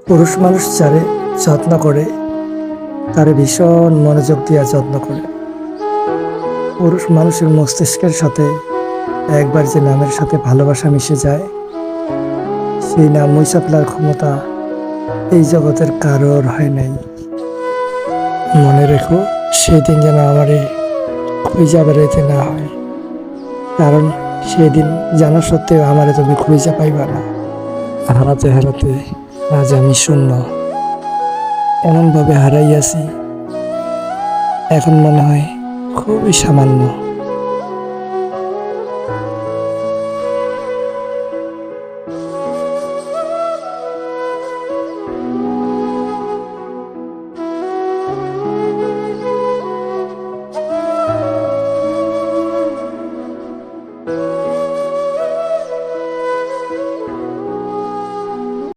পুরুষ মানুষ যারে যত্ন করে তারে ভীষণ মনোযোগ দিয়ে যত্ন করে। পুরুষ মানুষের মস্তিষ্কের সাথে একবার যে নামের সাথে ভালোবাসা মিশে যায়, সেই নাম মুছে ফেলার ক্ষমতা এই জগতের কারোর হয় নাই। মনে রেখো, সেদিন যেন আমারে খুঁজা বেড়াইতে না হয়, কারণ সেদিন জানা সত্ত্বেও আমারে তুমি খুঁজা পাইবা না। হারাতে হারাতে আজ আমি শূন্য, এমনভাবে হারাইয়াছি, এখন মনে হয় খুবই সামান্য।